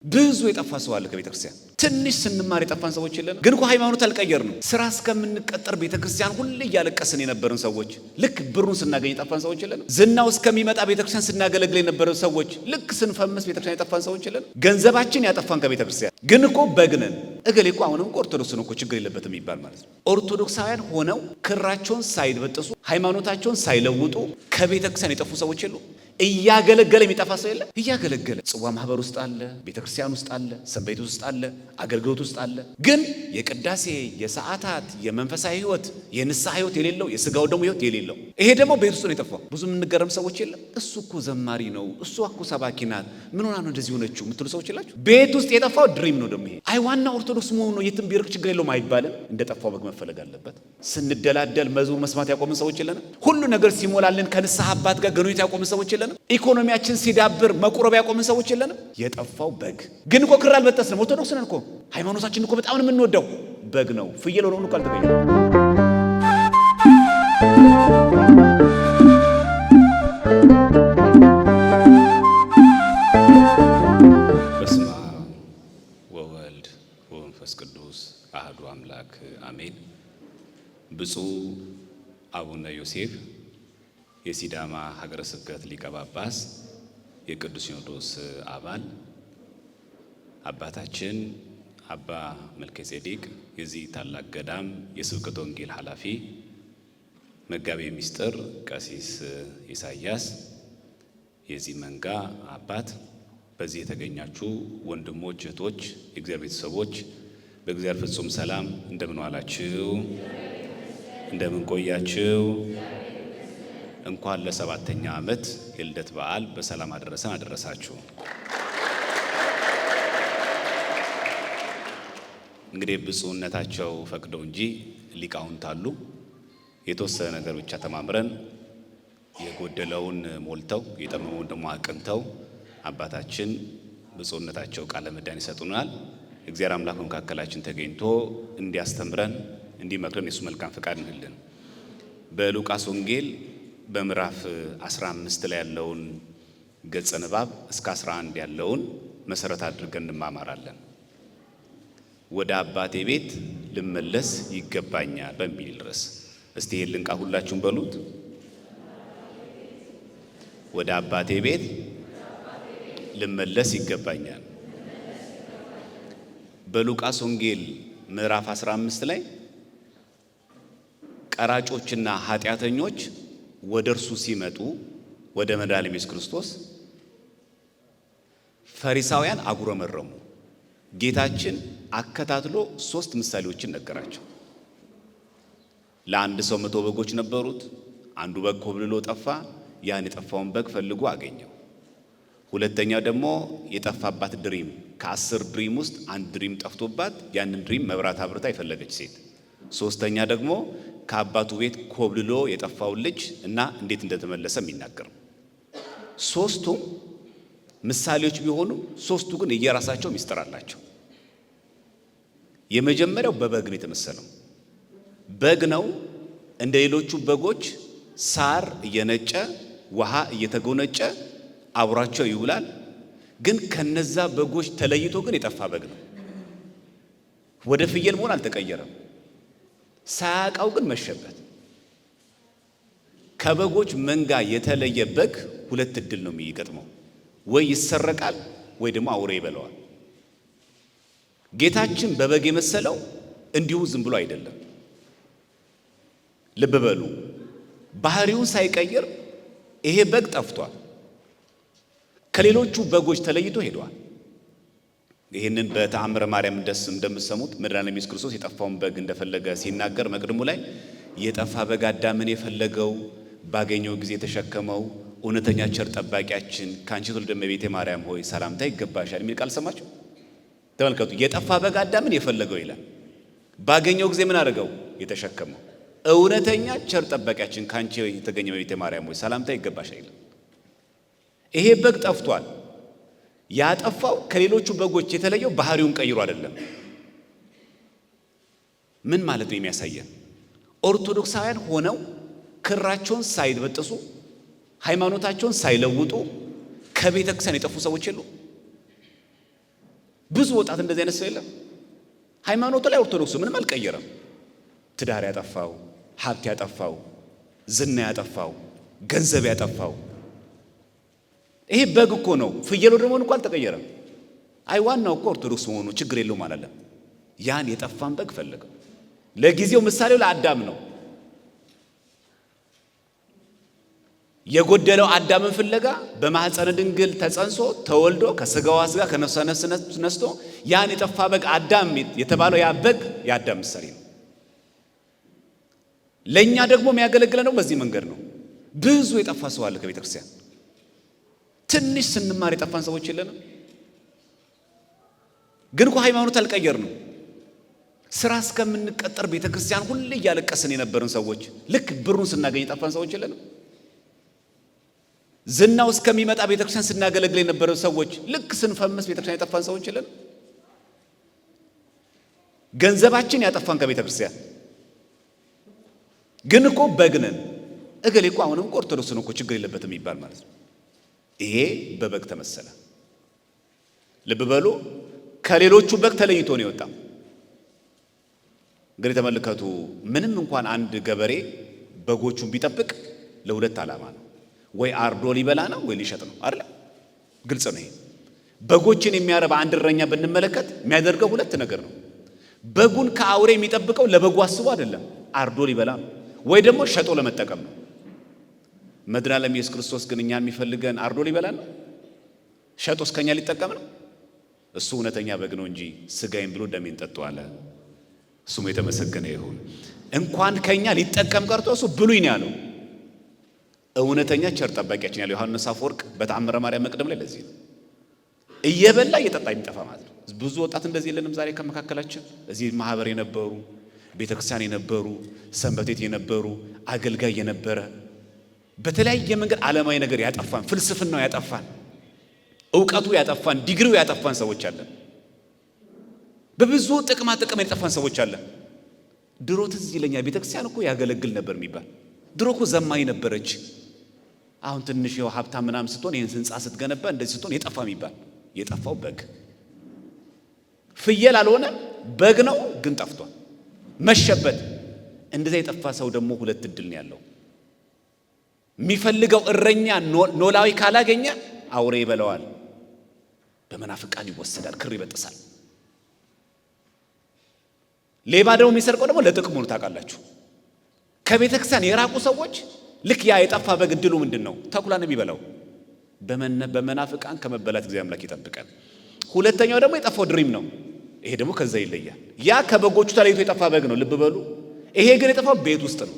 ብዙ የጠፋ ሰው አለ ከቤተክርስቲያን። ትንሽ ስንማር የጠፋን ሰዎች የለንም። ግን እኮ ሃይማኖት አልቀየርንም። ስራ እስከምንቀጠር ቤተክርስቲያን ሁሌ እያለቀስን የነበርን ሰዎች፣ ልክ ብሩን ስናገኝ የጠፋን ሰዎች የለንም። ዝናው እስከሚመጣ ቤተክርስቲያን ስናገለግል የነበረን ሰዎች፣ ልክ ስንፈምስ ቤተክርስቲያን የጠፋን ሰዎች የለንም። ገንዘባችን ያጠፋን ከቤተክርስቲያን ግን እኮ በግነን እገሌ እኮ አሁንም ኦርቶዶክስ ነው እኮ ችግር የለበትም ይባል ማለት ነው። ኦርቶዶክሳውያን ሆነው ክራቸውን ሳይበጥሱ ሃይማኖታቸውን ሳይለውጡ ከቤተክርስቲያን የጠፉ ሰዎች የሉ። እያገለገለ የሚጠፋ ሰው የለ። እያገለገለ ጽዋ ማህበር ውስጥ አለ፣ ቤተክርስቲያን ውስጥ አለ፣ ሰንበቴ ውስጥ አለ፣ አገልግሎት ውስጥ አለ። ግን የቅዳሴ የሰዓታት የመንፈሳዊ ህይወት የንስሐ ህይወት የሌለው የስጋው ደግሞ ህይወት የሌለው ይሄ ደግሞ ቤት ውስጥ ነው የጠፋው። ብዙ የምንገረም ሰዎች የለም። እሱ እኮ ዘማሪ ነው፣ እሱ እኮ ሰባኪ ናት፣ ምን ሆና ነው እንደዚህ ሆነችው የምትሉ ሰዎች የላችሁ። ቤት ውስጥ የጠፋው ድሪም ነው። ደግሞ ይሄ አይ ዋና ኦርቶዶክስ መሆኑ ነው፣ የትም ቢርቅ ችግር የለውም አይባልም። እንደ ጠፋው በግ መፈለግ አለበት። ስንደላደል መዝሙር መስማት ያቆምን ሰዎች የለንም። ሁሉ ነገር ሲሞላልን ከንስሐ አባት ጋር ግንኙነት ያቆምን ሰዎች የለንም። ኢኮኖሚያችን ሲዳብር መቁረብ ያቆምን ሰዎች የለንም። የጠፋው በግ ግን እኮ ክር አልበጠስንም። ኦርቶዶክስ ነን እኮ ሃይማኖታችን እኮ በጣም የምንወደው በግ ነው። ፍየል ሆኖ እኮ አልተገኘም። በስመ አብ ወወልድ ወመንፈስ ቅዱስ አሐዱ አምላክ አሜን። ብፁዕ አቡነ ዮሴፍ የሲዳማ ሀገረ ስብከት ሊቀ ጳጳስ፣ የቅዱስ ሲኖዶስ አባል፣ አባታችን አባ መልከጼዴቅ የዚህ ታላቅ ገዳም የስብከተ ወንጌል ኃላፊ፣ መጋቤ ምስጢር ቀሲስ ኢሳያስ የዚህ መንጋ አባት፣ በዚህ የተገኛችሁ ወንድሞች፣ እህቶች፣ የእግዚአብሔር ቤተሰቦች በእግዚአብሔር ፍጹም ሰላም እንደምን ዋላችሁ? እንደምን ቆያችሁ? እንኳን ለ7ኛ ዓመት የልደት በዓል በሰላም አደረሰን አደረሳችሁ። እንግዲህ ብፁዕነታቸው ፈቅደው እንጂ ሊቃውንት አሉ። የተወሰነ ነገር ብቻ ተማምረን የጎደለውን ሞልተው የጠመመውን ደግሞ አቅንተው አባታችን ብፁዕነታቸው ቃለ ምዕዳን ይሰጡናል። እግዚአብሔር አምላክ በመካከላችን ተገኝቶ እንዲያስተምረን እንዲመክረን የሱ መልካም ፈቃድ ይሁንልን። በሉቃስ ወንጌል በምዕራፍ 15 ላይ ያለውን ገጸ ንባብ እስከ 11 ያለውን መሰረት አድርገን እንማማራለን። ወደ አባቴ ቤት ልመለስ ይገባኛል በሚል ርዕስ እስቲ ይሄን ቃል ሁላችሁም በሉት። ወደ አባቴ ቤት ልመለስ ይገባኛል። በሉቃስ ወንጌል ምዕራፍ 15 ላይ ቀራጮችና ኃጢአተኞች ወደ እርሱ ሲመጡ ወደ መድኃኒነ ኢየሱስ ክርስቶስ ፈሪሳውያን አጉረመረሙ። ጌታችን አከታትሎ 3 ምሳሌዎችን ነገራቸው። ለአንድ ሰው 100 በጎች ነበሩት። አንዱ በግ ኮብልሎ ጠፋ። ያን የጠፋውን በግ ፈልጎ አገኘው። ሁለተኛው ደግሞ የጠፋባት ድሪም፣ ከ10 ድሪም ውስጥ አንድ ድሪም ጠፍቶባት ያንን ድሪም መብራት አብርታ የፈለገች ሴት። ሶስተኛ ደግሞ ከአባቱ ቤት ኮብልሎ የጠፋውን ልጅ እና እንዴት እንደተመለሰ የሚናገር። ሶስቱም ምሳሌዎች ቢሆኑ ሶስቱ ግን የየራሳቸው ሚስጥር አላቸው። የመጀመሪያው በበግ ነው የተመሰለው። በግ ነው እንደ ሌሎቹ በጎች ሳር እየነጨ ውሃ እየተጎነጨ አብሯቸው ይውላል። ግን ከነዛ በጎች ተለይቶ ግን የጠፋ በግ ነው። ወደ ፍየል መሆን አልተቀየረም። ሳያውቀው ግን መሸበት። ከበጎች መንጋ የተለየ በግ 2 እድል ነው የሚገጥመው። ወይ ይሰረቃል ወይ ደግሞ አውሬ ይበላዋል። ጌታችን በበግ የመሰለው እንዲሁ ዝም ብሎ አይደለም። ልብ በሉ፣ ባህሪውን ሳይቀይር ይሄ በግ ጠፍቷል። ከሌሎቹ በጎች ተለይቶ ሄዷል። ይህንን በተአምረ ማርያም እንደምትሰሙት መድኃኒነ ኢየሱስ ክርስቶስ የጠፋውን በግ እንደፈለገ ሲናገር መቅድሙ ላይ የጠፋ በግ አዳምን የፈለገው ባገኘው ጊዜ የተሸከመው እውነተኛ ቸር ጠባቂያችን ከአንቺ ትውልደ እመቤቴ ማርያም ሆይ ሰላምታ ይገባሻል የሚል ቃል ሰማችሁ? ተመልከቱ። የጠፋ በግ አዳምን የፈለገው ይላል። ባገኘው ጊዜ ምን አደረገው? የተሸከመው እውነተኛ ቸር ጠባቂያችን ከአንቺ የተገኘ እመቤቴ ማርያም ሆይ ሰላምታ ይገባሻል ይላል። ይሄ በግ ጠፍቷል። ያጠፋው ከሌሎቹ በጎች የተለየው ባህሪውን ቀይሮ አይደለም። ምን ማለት ነው የሚያሳየን? ኦርቶዶክሳውያን ሆነው ክራቸውን ሳይበጥሱ ሃይማኖታቸውን ሳይለውጡ ከቤተ ክርስቲያን የጠፉ ሰዎች የሉ። ብዙ ወጣት እንደዚህ አይነት ሰው የለም። ሃይማኖቱ ላይ ኦርቶዶክሱ ምንም አልቀየረም። ትዳር ያጠፋው፣ ሀብት ያጠፋው፣ ዝና ያጠፋው፣ ገንዘብ ያጠፋው ይሄ በግ እኮ ነው። ፍየሉ ደግሞ እንኳን አልተቀየረም። አይ ዋናው እኮ ኦርቶዶክስ መሆኑ ችግር የለውም አላለም። ያን የጠፋን በግ ፈለገው። ለጊዜው ምሳሌው ለአዳም ነው። የጎደለው አዳምን ፍለጋ በማህፀነ ድንግል ተጸንሶ ተወልዶ ከስጋዋ ስጋ ከነፍሷ ነፍስ ነስቶ ያን የጠፋ በግ አዳም የተባለው ያ በግ የአዳም ምሳሌ ነው። ለኛ ደግሞ የሚያገለግለን በዚህ መንገድ ነው። ብዙ የጠፋ ሰው አለ ከቤተ ክርስቲያን። ትንሽ ስንማር የጠፋን ሰዎች የለንም። ግን እኮ ሃይማኖት አልቀየርንም። ስራ እስከምንቀጠር ቤተ ክርስቲያን ሁሌ እያለቀስን የነበርን ሰዎች ልክ ብሩን ስናገኝ የጠፋን ሰዎች የለንም። ዝናው እስከሚመጣ ቤተ ክርስቲያን ስናገለግል የነበረን ሰዎች ልክ ስንፈምስ ቤተ ክርስቲያን የጠፋን ሰዎች የለንም። ገንዘባችን ያጠፋን ከቤተ ክርስቲያን ግን እኮ በግ ነን። እገሌ እኮ አሁንም ኦርቶዶክስ ነው እኮ ችግር የለበትም ይባል ማለት ነው። ይሄ በበግ ተመሰለ። ልብ በሉ፣ ከሌሎቹ በግ ተለይቶ ነው የወጣው። እንግዲህ ተመልከቱ፣ ምንም እንኳን አንድ ገበሬ በጎቹን ቢጠብቅ ለሁለት ዓላማ ነው። ወይ አርዶ ሊበላ ነው ወይ ሊሸጥ ነው አይደል? ግልጽ ነው ይሄ። በጎችን የሚያረባ አንድ እረኛ ብንመለከት የሚያደርገው ሁለት ነገር ነው። በጉን ከአውሬ የሚጠብቀው ለበጉ አስቦ አይደለም፣ አርዶ ሊበላ ነው ወይ ደግሞ ሸጦ ለመጠቀም ነው። መድኃኔዓለም ኢየሱስ ክርስቶስ ግን እኛን የሚፈልገን አርዶ ሊበላ ነው፣ ሸጦ እስከኛ ሊጠቀም ነው። እሱ እውነተኛ በግ ነው እንጂ ስጋዬን ብሎ ደሜን ጠጡ አለ። እሱም የተመሰገነ ይሁን። እንኳን ከኛ ሊጠቀም ቀርቶ እሱ ብሉኝ ነው ያለው። እውነተኛ ቸር ጠባቂያችን ያለው ዮሐንስ አፈወርቅ በተአምረ ማርያም መቅደም ላይ ለዚህ ነው እየበላ እየጠጣ የሚጠፋ ማለት ነው። ብዙ ወጣት እንደዚህ የለንም ዛሬ ከመካከላችን? እዚህ ማህበር የነበሩ ቤተክርስቲያን የነበሩ ሰንበቴት የነበሩ አገልጋይ የነበረ በተለያየ መንገድ ዓለማዊ ነገር ያጠፋን፣ ፍልስፍናው ያጠፋን፣ እውቀቱ ያጠፋን፣ ዲግሪው ያጠፋን ሰዎች አለን። በብዙ ጥቅማ ጥቅም ያጠፋን ሰዎች አለን። ድሮ ትዝ ይለኛል ቤተክርስቲያን እኮ ያገለግል ነበር የሚባል። ድሮ እኮ ዘማኝ ነበረች። አሁን ትንሽ የው ሀብታም ምናምን ስትሆን ይህን ህንፃ ስትገነባ እንደዚህ ስትሆን የጠፋ የሚባል። የጠፋው በግ ፍየል አልሆነ በግ ነው፣ ግን ጠፍቷል፣ መሸበት። እንደዛ የጠፋ ሰው ደግሞ ሁለት እድል ነው ያለው። የሚፈልገው እረኛ ኖላዊ ካላገኘ አውሬ ይበላዋል፣ በመናፍቃን ይወሰዳል፣ ክር ይበጥሳል። ሌባ ደግሞ የሚሰርቀው ደግሞ ለጥቅሙ ነው። ታውቃላችሁ፣ ከቤተ ክርስቲያን የራቁ ሰዎች ልክ ያ የጠፋ በግ እድሉ ምንድን ነው? ተኩላ ነው የሚበላው። በመናፍቃን ከመበላት እግዚአብሔር አምላክ ይጠብቀን። ሁለተኛው ደግሞ የጠፋው ድሪም ነው። ይሄ ደግሞ ከዛ ይለያል። ያ ከበጎቹ ተለይቶ የጠፋ በግ ነው፣ ልብ በሉ። ይሄ ግን የጠፋው ቤት ውስጥ ነው።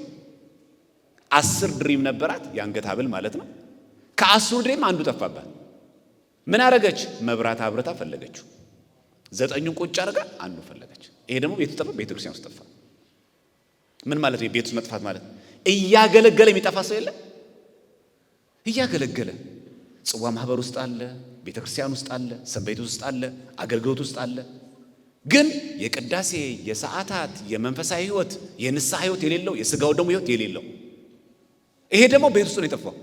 10 ድሪም ነበራት፣ የአንገት ሐብል ማለት ነው። ከ10 ድሪም አንዱ ጠፋባት። ምን አረገች? መብራት አብረታ ፈለገችው። 9ኙን ቁጭ አርጋ አንዱ ፈለገች። ይሄ ደግሞ ቤቱ ጠፋ፣ ቤተ ክርስቲያን ውስጥ ጠፋ። ምን ማለት ነው? ቤት ውስጥ መጥፋት ማለት እያገለገለ የሚጠፋ ሰው የለም። እያገለገለ ጽዋ ማህበር ውስጥ አለ፣ ቤተ ክርስቲያን ውስጥ አለ፣ ሰንበት ውስጥ አለ፣ አገልግሎት ውስጥ አለ። ግን የቅዳሴ የሰዓታት የመንፈሳዊ ህይወት የንስሐ ህይወት የሌለው፣ የስጋው ደግሞ ህይወት የሌለው፣ ይሄ ደግሞ ቤት ውስጥ ነው የጠፋው።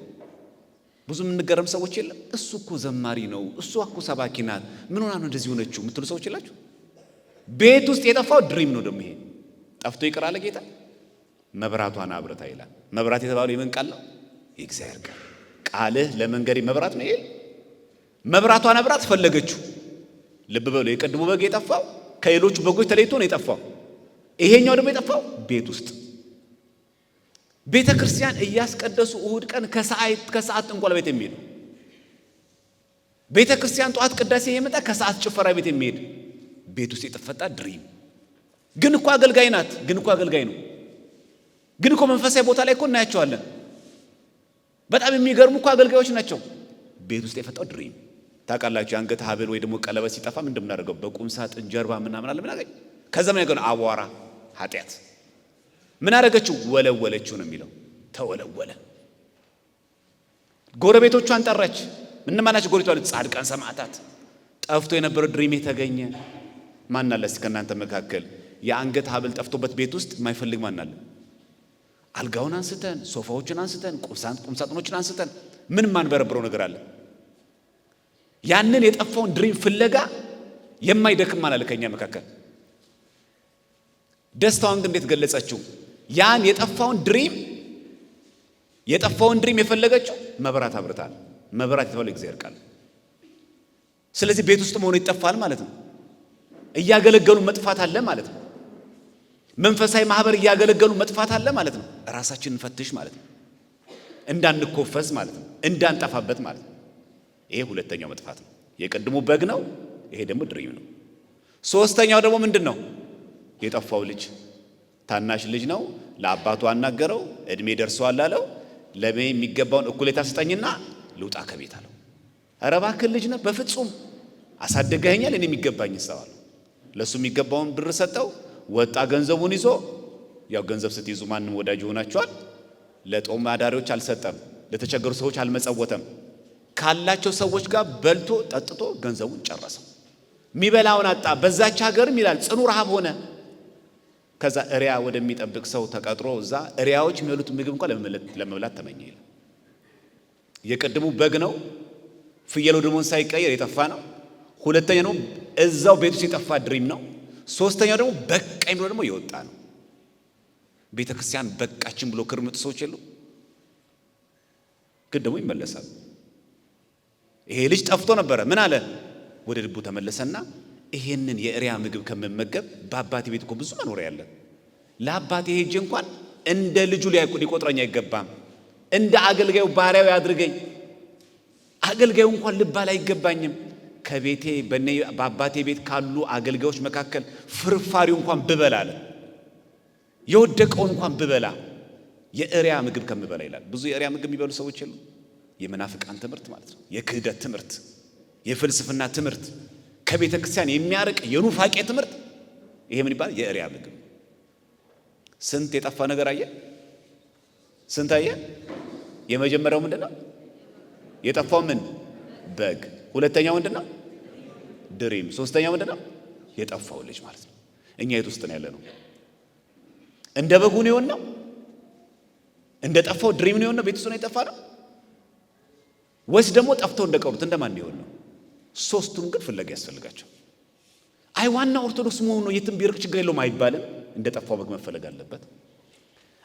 ብዙ የምንገረም ሰዎች የለም። እሱ እኮ ዘማሪ ነው፣ እሱ እኮ ሰባኪ ናት፣ ምን ሆና ነው እንደዚህ ሆነችው የምትሉ ሰዎች የላችሁ? ቤት ውስጥ የጠፋው ድሪም ነው። ደግሞ ይሄ ጠፍቶ ይቀራል። ጌታ መብራቷን አብረታ ይላል። መብራት የተባለው የምን ቃል ነው? የእግዚአብሔር ቃል። ቃልህ ለመንገዴ መብራት ነው ይል። መብራቷን አብራት ፈለገችው። ልብ በሉ፣ የቀድሞ በግ የጠፋው ከሌሎቹ በጎች ተለይቶ ነው የጠፋው። ይሄኛው ደግሞ የጠፋው ቤት ውስጥ። ቤተ ክርስቲያን እያስቀደሱ እሁድ ቀን ከሰዓት ጥንቆላ ቤት የሚሄድ፣ ቤተ ክርስቲያን ጠዋት ቅዳሴ የመጣ ከሰዓት ጭፈራ ቤት የሚሄድ፣ ቤት ውስጥ የተፈታ ድሪም። ግን እኮ አገልጋይ ናት፣ ግን እኮ አገልጋይ ነው፣ ግን እኮ መንፈሳዊ ቦታ ላይ እኮ እናያቸዋለን። በጣም የሚገርሙ እኮ አገልጋዮች ናቸው። ቤት ውስጥ የፈጣው ድሪም። ታውቃላችሁ፣ የአንገት ሐብል ወይ ደግሞ ቀለበት ሲጠፋ ምን እንደምናደርገው? በቁም ሳጥን ጀርባ ምናምን አለ። ምን አገኝ? ከዛ ምን ያገኘው? አቧራ፣ ኃጢአት። ምን አደረገችው? ወለወለችው ነው የሚለው። ተወለወለ። ጎረቤቶቿን ጠራች። እነማን ናቸው ጎረቤቶቿ? ጻድቃን ሰማዕታት። ጠፍቶ የነበረው ድሪም የተገኘ ማን አለ? እስኪ ከእናንተ መካከል የአንገት ሐብል ጠፍቶበት ቤት ውስጥ የማይፈልግ ማን አለ? አልጋውን አንስተን፣ ሶፋዎችን አንስተን፣ ቁም ሳጥኖችን አንስተን ምን ማንበረብረው ነገር አለ? ያንን የጠፋውን ድሪም ፍለጋ የማይደክም አላለ ከኛ መካከል። ደስታዋን ግን እንዴት ገለጸችው? ያን የጠፋውን ድሪም የፈለገችው መብራት አብርታል። መብራት የተባለው እግዚአብሔር ቃል። ስለዚህ ቤት ውስጥ መሆኑ ይጠፋል ማለት ነው። እያገለገሉ መጥፋት አለ ማለት ነው። መንፈሳዊ ማህበር እያገለገሉ መጥፋት አለ ማለት ነው። ራሳችንን እንፈትሽ ማለት ነው። እንዳንኮፈስ ማለት ነው። እንዳንጠፋበት ማለት ነው። ይሄ ሁለተኛው መጥፋት ነው። የቀድሞ በግ ነው። ይሄ ደግሞ ድሪም ነው። ሶስተኛው ደግሞ ምንድን ነው? የጠፋው ልጅ ታናሽ ልጅ ነው። ለአባቱ አናገረው። እድሜ ደርሷል አለው። ለኔ የሚገባውን እኩሌታ ስጠኝና ልውጣ ከቤት አለው። ኧረ እባክህ ልጅ ነህ፣ በፍጹም አሳደገኸኛል፣ እኔ የሚገባኝ ሰዋል። ለሱ የሚገባውን ብር ሰጠው። ወጣ ገንዘቡን ይዞ። ያው ገንዘብ ስትይዙ ማንም ወዳጅ ሆናችኋል። ለጦም አዳሪዎች አልሰጠም። ለተቸገሩ ሰዎች አልመጸወተም። ካላቸው ሰዎች ጋር በልቶ ጠጥቶ ገንዘቡን ጨረሰው። የሚበላውን አጣ። በዛች ሀገርም ይላል ጽኑ ረሃብ ሆነ። ከዛ እሪያ ወደሚጠብቅ ሰው ተቀጥሮ እዛ እሪያዎች የሚበሉት ምግብ እንኳን ለመብላት ተመኘ ይላል። የቀድሙ በግ ነው። ፍየሉ ደግሞ ሳይቀየር የጠፋ ነው። ሁለተኛ ነው እዛው ቤቱ ሲጠፋ ድሪም ነው። ሶስተኛው ደግሞ በቃኝ ብሎ ደግሞ የወጣ ነው። ቤተ ክርስቲያን በቃችን ብሎ ክርምጥ ሰዎች የሉ፣ ግን ደግሞ ይመለሳል። ይሄ ልጅ ጠፍቶ ነበረ። ምን አለ? ወደ ልቡ ተመለሰና ይሄንን የእሪያ ምግብ ከመመገብ በአባቴ ቤት እኮ ብዙ መኖሪያ ያለ፣ ለአባቴ ሄጄ እንኳን እንደ ልጁ ሊቆጥረኝ አይገባም። እንደ አገልጋዩ ባሪያው ያድርገኝ። አገልጋዩ እንኳን ልባል አይገባኝም። ከቤቴ በአባቴ ቤት ካሉ አገልጋዮች መካከል ፍርፋሪው እንኳን ብበላ አለ፣ የወደቀውን እንኳን ብበላ የእሪያ ምግብ ከምበላ ይላል። ብዙ የእሪያ ምግብ የሚበሉ ሰዎች የሉ። የመናፍቃን ትምህርት ማለት ነው። የክህደት ትምህርት፣ የፍልስፍና ትምህርት፣ ከቤተ ክርስቲያን የሚያርቅ የኑፋቄ ትምህርት። ይሄ ምን ይባላል? የእሪያ ምግብ። ስንት የጠፋ ነገር አየ? ስንት አየ? የመጀመሪያው ምንድነው? የጠፋው ምን? በግ። ሁለተኛው ምንድነው? ድሪም። ሶስተኛው ምንድነው? የጠፋው ልጅ ማለት ነው። እኛ የት ውስጥ ነው ያለ ነው? እንደ በጉ ነው የሆነው? እንደ ጠፋው ድሪም ነው የሆነው? ቤት ውስጥ ነው የጠፋ ነው? ወይስ ደግሞ ጠፍተው እንደቀሩት እንደማን ነው የሆነው? ሶስቱም ግን ፍለጋ ያስፈልጋቸው። አይ ዋና ኦርቶዶክስ መሆኑ ነው የትም ቢርቅ ችግር የለውም አይባልም። እንደ ጠፋው በግ መፈለግ አለበት።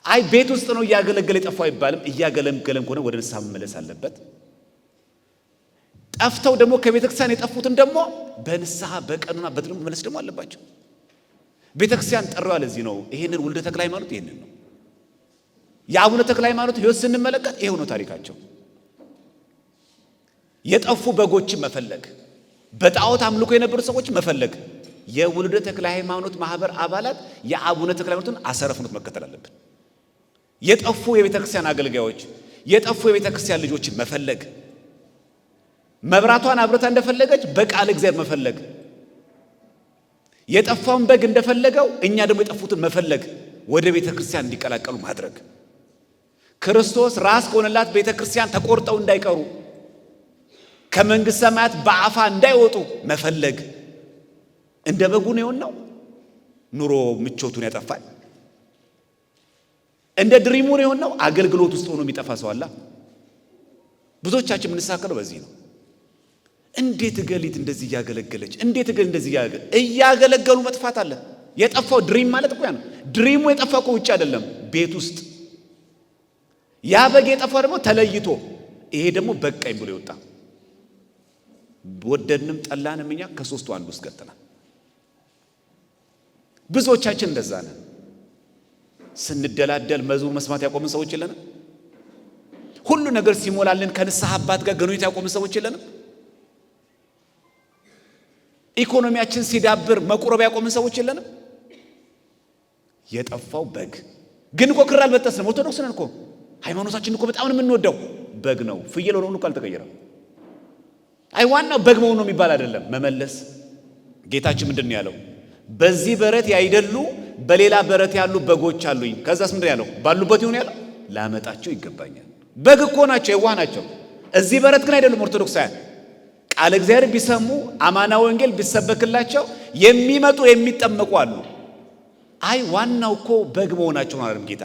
አይ ቤት ውስጥ ነው እያገለገለ የጠፋው አይባልም። እያገለገለም ከሆነ ወደ ንስሐ መመለስ አለበት። ጠፍተው ደግሞ ከቤተ ክርስቲያን የጠፉትን ደግሞ በንስሐ በቀኑና በድርም መመለስ ደግሞ አለባቸው። ቤተ ክርስቲያን ጠራው ለዚህ ነው። ይሄንን ውልደ ተክለ ሃይማኖት ይሄንን ነው። የአቡነ ተክለ ሃይማኖት ሕይወት ስንመለከት ይሄው ነው ታሪካቸው። የጠፉ በጎችን መፈለግ፣ በጣዖት አምልኮ የነበሩ ሰዎች መፈለግ። የውልደ ተክለ ሃይማኖት ማህበር አባላት የአቡነ ተክለ ሃይማኖትን አሰረፍኖት መከተል አለብን። የጠፉ የቤተ ክርስቲያን አገልጋዮች፣ የጠፉ የቤተ ክርስቲያን ልጆችን መፈለግ፣ መብራቷን አብረታ እንደፈለገች በቃል እግዚአብሔር መፈለግ፣ የጠፋውን በግ እንደፈለገው እኛ ደግሞ የጠፉትን መፈለግ፣ ወደ ቤተ ክርስቲያን እንዲቀላቀሉ ማድረግ፣ ክርስቶስ ራስ ከሆነላት ቤተ ክርስቲያን ተቆርጠው እንዳይቀሩ፣ ከመንግስት ሰማያት በአፋ እንዳይወጡ መፈለግ። እንደ በጉ ነው የሆነው። ኑሮ ምቾቱን ያጠፋል። እንደ ድሪሙ ነው የሆነው። አገልግሎት ውስጥ ሆኖ የሚጠፋ ሰው አለ። ብዙዎቻችን የምንሳከለው በዚህ ነው። እንዴት እገሊት እንደዚህ እያገለገለች፣ እንዴት እገል እንደዚህ እያገለገሉ መጥፋት አለ። የጠፋው ድሪም ማለት እኮ ያ ነው። ድሪሙ የጠፋው እኮ ውጭ አይደለም፣ ቤት ውስጥ። ያ በግ የጠፋው ደግሞ ተለይቶ፣ ይሄ ደግሞ በቃኝ ብሎ ይወጣ። ወደድንም ጠላንም እኛ ከሶስቱ አንዱ ውስጥ ገጥተናል። ብዙዎቻችን እንደዛ ነን። ስንደላደል መዝሙር መስማት ያቆምን ሰዎች የለንም? ሁሉ ነገር ሲሞላልን ከንስሐ አባት ጋር ግንኙነት ያቆምን ሰዎች የለንም? ኢኮኖሚያችን ሲዳብር መቁረብ ያቆምን ሰዎች የለንም? የጠፋው በግ ግን እኮ ክር አልበጠስንም። ኦርቶዶክስ ነን እኮ። ሃይማኖታችን እኮ በጣም ነው የምንወደው። በግ ነው። ፍየል ሆኖ እኮ አልተቀየረም። አይ ዋናው በግ መሆኑ ነው የሚባል አይደለም። መመለስ ጌታችን ምንድን ነው ያለው? በዚህ በረት ያይደሉ በሌላ በረት ያሉ በጎች አሉኝ። ከዛስ ምንድን ያለው? ባሉበት ይሁን ያለው ላመጣቸው ይገባኛል። በግ እኮ ናቸው፣ የዋህ ናቸው። እዚህ በረት ግን አይደሉም። ኦርቶዶክሳውያን ቃለ እግዚአብሔር ቢሰሙ አማና ወንጌል ቢሰበክላቸው የሚመጡ የሚጠመቁ አሉ። አይ ዋናው እኮ በግ መሆናቸው ነው አይደለም። ጌታ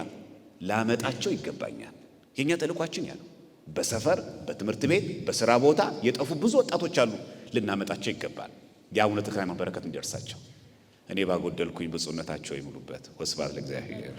ላመጣቸው ይገባኛል። የኛ ተልኳችን ያለው በሰፈር በትምህርት ቤት በስራ ቦታ የጠፉ ብዙ ወጣቶች አሉ። ልናመጣቸው ይገባል። የአቡነ ተክለ ሃይማኖት በረከት እንዲደርሳቸው እኔ ባጎደልኩኝ ብፁዕነታቸው ይሙሉበት። ወስብሐት ለእግዚአብሔር።